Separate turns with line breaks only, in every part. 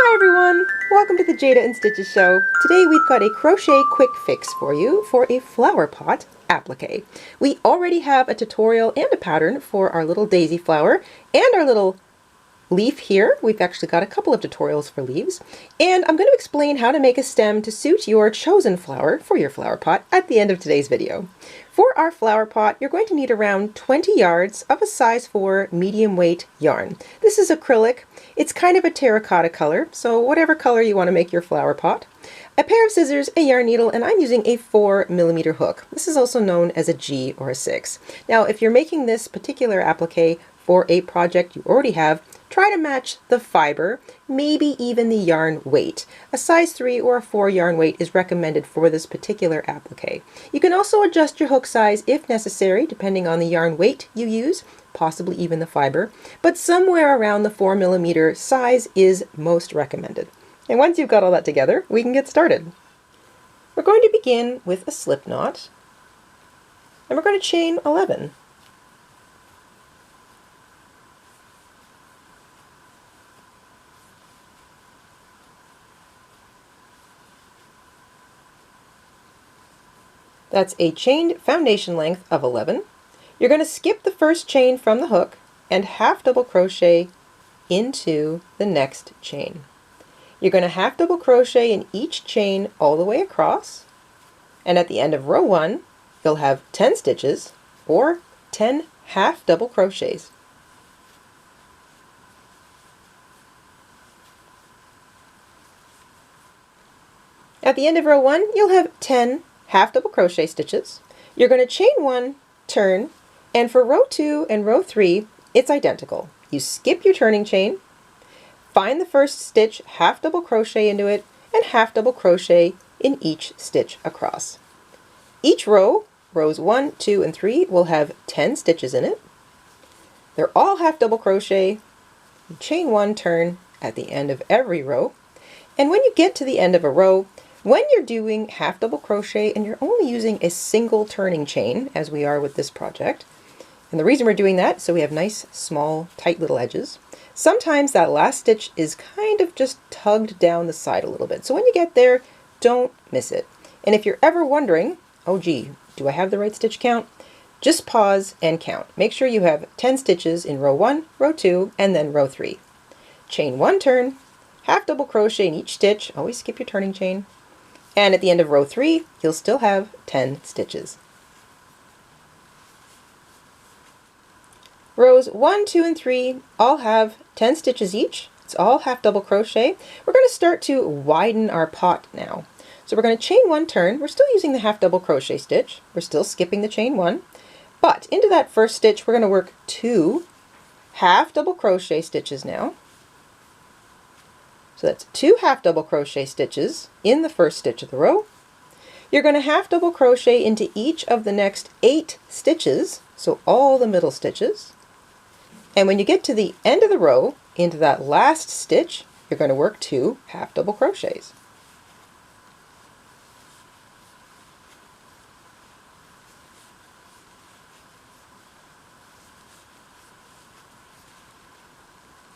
Hi everyone! Welcome to the Jayda InStitches show. Today we've got a crochet quick fix for you for a flower pot applique. We already have a tutorial and a pattern for our little daisy flower and our little leaf here. We've actually got a couple of tutorials for leaves, and I'm going to explain how to make a stem to suit your chosen flower for your flower pot at the end of today's video. For our flower pot, you're going to need around 20 yards of a size 4 medium weight yarn. This is acrylic. It's kind of a terracotta color, so whatever color you want to make your flower pot. A pair of scissors, a yarn needle, and I'm using a 4mm hook. This is also known as a G or a 6. Now, if you're making this particular applique for a project you already have, try to match the fiber, maybe even the yarn weight. A size 3 or a 4 yarn weight is recommended for this particular applique. You can also adjust your hook size if necessary, depending on the yarn weight you use, possibly even the fiber, but somewhere around the 4mm size is most recommended. And once you've got all that together, we can get started. We're going to begin with a slip knot, and we're going to chain 11. That's a chained foundation length of 11. You're going to skip the first chain from the hook and half double crochet into the next chain. You're going to half double crochet in each chain all the way across, and at the end of row 1 you'll have 10 stitches or 10 half double crochets. At the end of row 1 you'll have 10 half double crochet stitches. You're going to chain 1, turn, and for row 2 and row 3 it's identical. You skip your turning chain, find the first stitch, half double crochet into it, and half double crochet in each stitch across. Each row, rows 1, 2, and 3, will have 10 stitches in it. They're all half double crochet. You chain 1, turn at the end of every row, and when you get to the end of a row, when you're doing half double crochet and you're only using a single turning chain, as we are with this project, and the reason we're doing that, so we have nice, small, tight little edges, sometimes that last stitch is kind of just tugged down the side a little bit. So when you get there, don't miss it. And if you're ever wondering, oh gee, do I have the right stitch count? Just pause and count. Make sure you have 10 stitches in row 1, row 2, and then row 3. Chain 1, turn, half double crochet in each stitch, always skip your turning chain, and at the end of row 3 you'll still have 10 stitches. Rows 1, 2, and 3 all have 10 stitches each. It's all half double crochet. We're going to start to widen our pot now. So we're going to chain 1, turn. We're still using the half double crochet stitch. We're still skipping the chain 1. But into that first stitch we're going to work 2 half double crochet stitches now. So that's 2 half double crochet stitches in the first stitch of the row. You're going to half double crochet into each of the next 8 stitches, so all the middle stitches. And when you get to the end of the row, into that last stitch, you're going to work 2 half double crochets.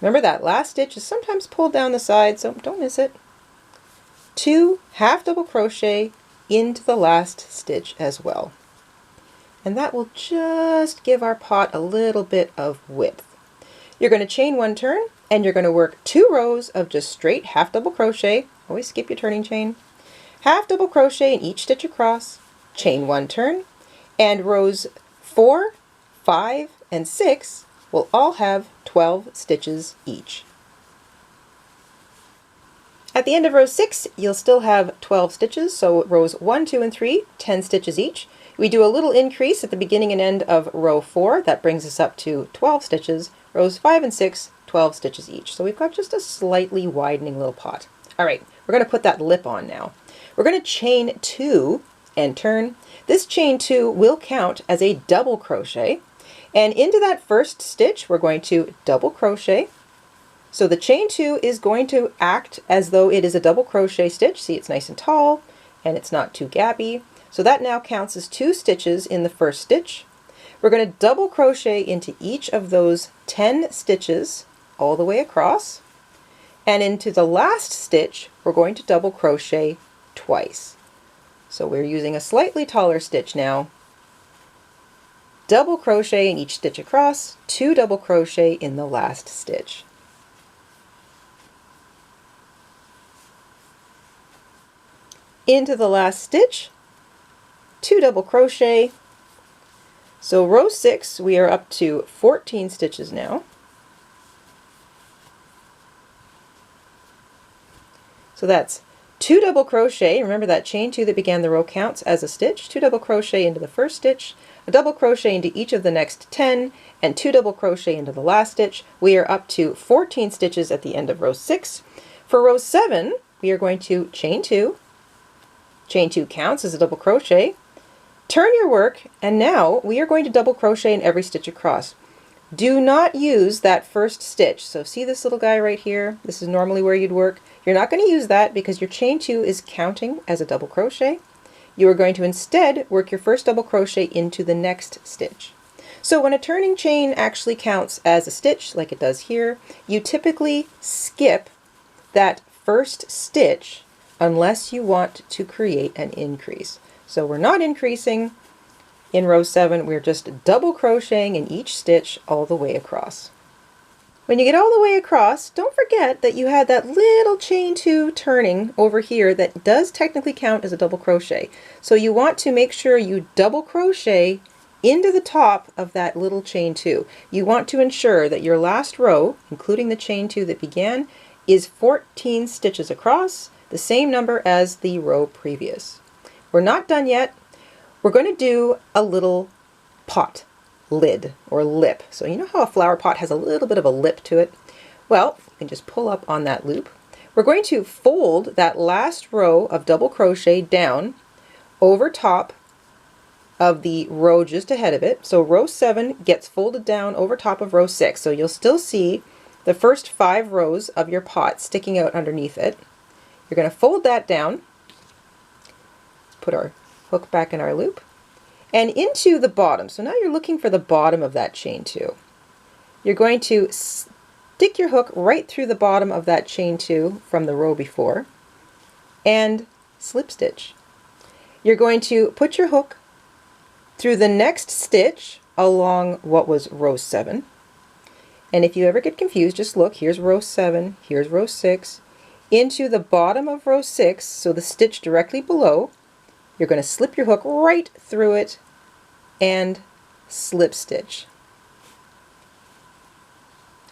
Remember that last stitch is sometimes pulled down the side, so don't miss it. 2 half double crochet into the last stitch as well. And that will just give our pot a little bit of width. You're going to chain 1, turn, and you're going to work 2 rows of just straight half double crochet. Always skip your turning chain. Half double crochet in each stitch across, chain 1, turn, and rows 4, 5, and 6 will all have 12 stitches each. At the end of row 6 you'll still have 12 stitches, so rows 1, 2, and 3, 10 stitches each. We do a little increase at the beginning and end of row 4, that brings us up to 12 stitches. Rows 5 and 6, 12 stitches each. So we've got just a slightly widening little pot. Alright, we're going to put that lip on now. We're going to chain 2 and turn. This chain 2 will count as a double crochet, and into that first stitch we're going to double crochet. So the chain 2 is going to act as though it is a double crochet stitch. See, it's nice and tall and it's not too gappy. So that now counts as 2 stitches in the first stitch. We're going to double crochet into each of those 10 stitches all the way across, And into the last stitch, we're going to double crochet twice. So we're using a slightly taller stitch now. Double crochet in each stitch across, 2 double crochet in the last stitch. Into the last stitch, 2 double crochet. So row 6, we are up to 14 stitches now. So that's 2 double crochet, remember that chain 2 that began the row counts as a stitch, 2 double crochet into the first stitch, a double crochet into each of the next 10, and 2 double crochet into the last stitch. We are up to 14 stitches at the end of row 6. For row 7, we are going to chain 2. Chain 2 counts as a double crochet. Turn your work, and now we are going to double crochet in every stitch across. Do not use that first stitch. So see this little guy right here? This is normally where you'd work. You're not going to use that because your chain 2 is counting as a double crochet. You are going to instead work your first double crochet into the next stitch. So when a turning chain actually counts as a stitch, like it does here, you typically skip that first stitch unless you want to create an increase. So we're not increasing in row 7, we're just double crocheting in each stitch all the way across. When you get all the way across, don't forget that you had that little chain 2 turning over here that does technically count as a double crochet. So you want to make sure you double crochet into the top of that little chain 2. You want to ensure that your last row, including the chain 2 that began, is 14 stitches across, the same number as the row previous. We're not done yet. We're going to do a little pot lid or lip. So you know how a flower pot has a little bit of a lip to it? Well, you can just pull up on that loop. We're going to fold that last row of double crochet down over top of the row just ahead of it. So row 7 gets folded down over top of row 6. So you'll still see the first 5 rows of your pot sticking out underneath it. You're going to fold that down. Let's put our hook back in our loop. And into the bottom. So now you're looking for the bottom of that chain 2. You're going to stick your hook right through the bottom of that chain 2 from the row before and slip stitch. You're going to put your hook through the next stitch along what was row 7. And if you ever get confused, just look, here's row 7, here's row 6. Into the bottom of row 6, so the stitch directly below, you're going to slip your hook right through it and slip stitch.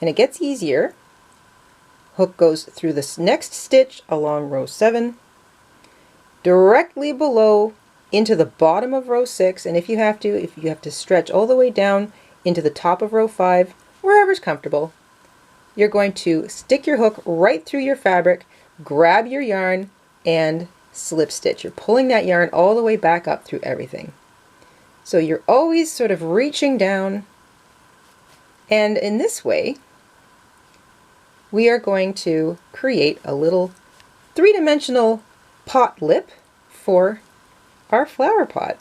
And it gets easier. Hook goes through this next stitch along row 7, directly below into the bottom of row 6, and if you have to stretch all the way down into the top of row 5, wherever's comfortable, you're going to stick your hook right through your fabric, grab your yarn, and slip stitch. You're pulling that yarn all the way back up through everything. So you're always sort of reaching down, and in this way we are going to create a little 3-dimensional pot lip for our flower pot.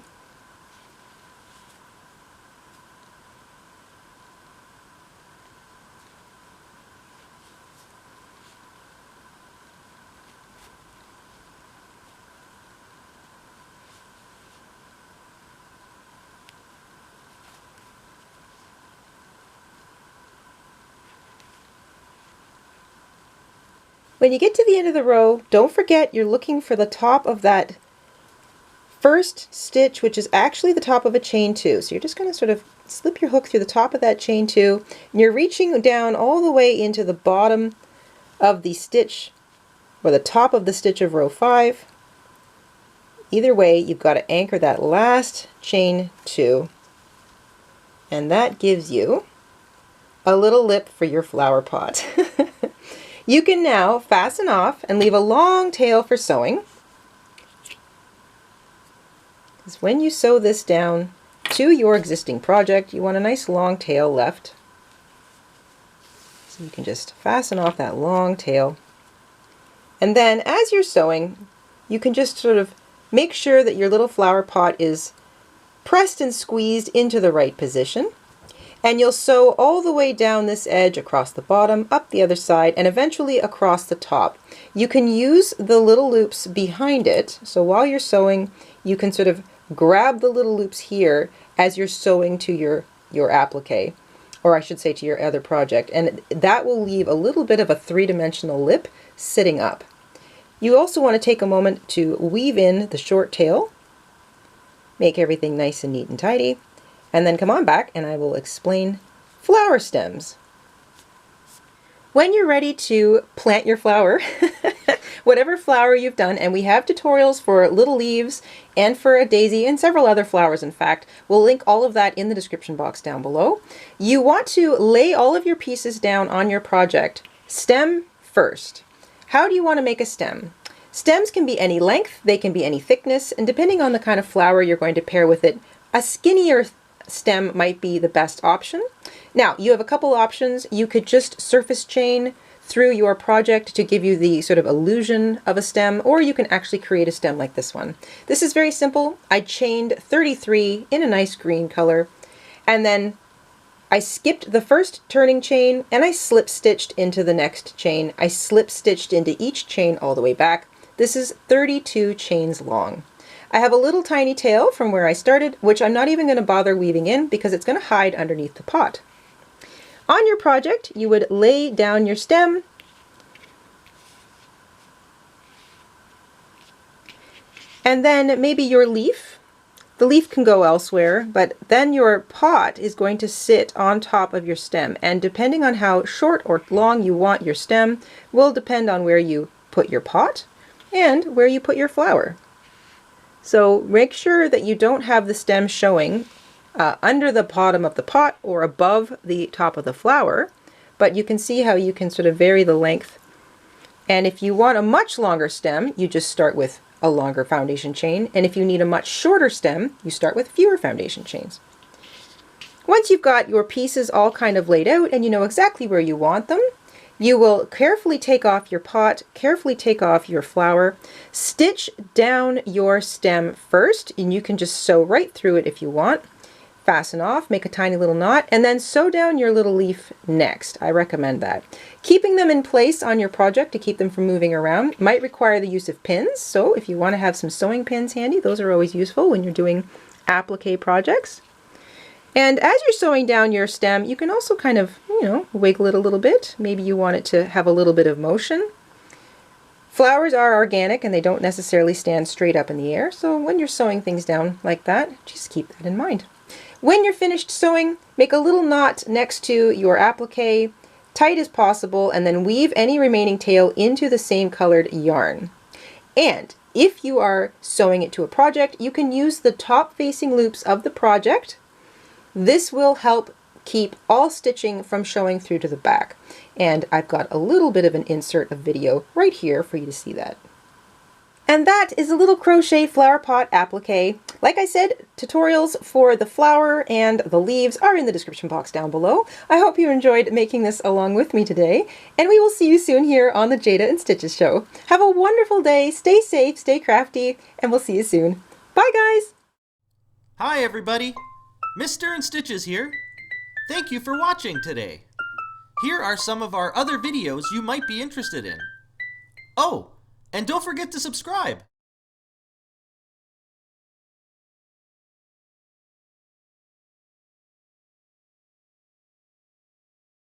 When you get to the end of the row, don't forget you're looking for the top of that first stitch, which is actually the top of a chain 2. So you're just going to sort of slip your hook through the top of that chain 2, and you're reaching down all the way into the bottom of the stitch, or the top of the stitch of row 5. Either way, you've got to anchor that last chain 2, and that gives you a little lip for your flower pot. You can now fasten off and leave a long tail for sewing. Because when you sew this down to your existing project, you want a nice long tail left. So you can just fasten off that long tail. And then as you're sewing, you can just sort of make sure that your little flower pot is pressed and squeezed into the right position. And you'll sew all the way down this edge across the bottom, up the other side, and eventually across the top. You can use the little loops behind it, so while you're sewing, you can sort of grab the little loops here as you're sewing to your applique, or I should say to your other project, and that will leave a little bit of a three-dimensional lip sitting up. You also want to take a moment to weave in the short tail, make everything nice and neat and tidy, and then come on back and I will explain flower stems. When you're ready to plant your flower, whatever flower you've done, and we have tutorials for little leaves and for a daisy and several other flowers, in fact, we'll link all of that in the description box down below. You want to lay all of your pieces down on your project, stem first. How do you want to make a stem? Stems can be any length, they can be any thickness, and depending on the kind of flower you're going to pair with it, a skinnier stem might be the best option. Now, you have a couple options. You could just surface chain through your project to give you the sort of illusion of a stem, or you can actually create a stem like this one. This is very simple. I chained 33 in a nice green color, and then I skipped the first turning chain and I slip stitched into the next chain. I slip stitched into each chain all the way back. This is 32 chains long. I have a little tiny tail from where I started, which I'm not even going to bother weaving in because it's going to hide underneath the pot. On your project, you would lay down your stem, and then maybe your leaf. The leaf can go elsewhere, but then your pot is going to sit on top of your stem, and depending on how short or long you want your stem will depend on where you put your pot and where you put your flower. So make sure that you don't have the stem showing under the bottom of the pot or above the top of the flower, but you can see how you can sort of vary the length. And if you want a much longer stem, you just start with a longer foundation chain, and if you need a much shorter stem, you start with fewer foundation chains. Once you've got your pieces all kind of laid out and you know exactly where you want them, you will carefully take off your pot, carefully take off your flower, stitch down your stem first, and you can just sew right through it if you want. Fasten off, make a tiny little knot, and then sew down your little leaf next. I recommend that. Keeping them in place on your project to keep them from moving around might require the use of pins, so if you want to have some sewing pins handy, those are always useful when you're doing applique projects. And as you're sewing down your stem, you can also kind of, wiggle it a little bit. Maybe you want it to have a little bit of motion. Flowers are organic and they don't necessarily stand straight up in the air, so when you're sewing things down like that, just keep that in mind. When you're finished sewing, make a little knot next to your applique, tight as possible, and then weave any remaining tail into the same colored yarn. And if you are sewing it to a project, you can use the top facing loops of the project. This will help keep all stitching from showing through to the back. And I've got a little bit of an insert of video right here for you to see that. And that is a little crochet flower pot applique. Like I said, tutorials for the flower and the leaves are in the description box down below. I hope you enjoyed making this along with me today, and we will see you soon here on the Jayda InStitches show. Have a wonderful day, stay safe, stay crafty, and we'll see you soon. Bye guys!
Hi everybody, Mr. InStitches here. Thank you for watching today. Here are some of our other videos you might be interested in. Oh, and don't forget to subscribe.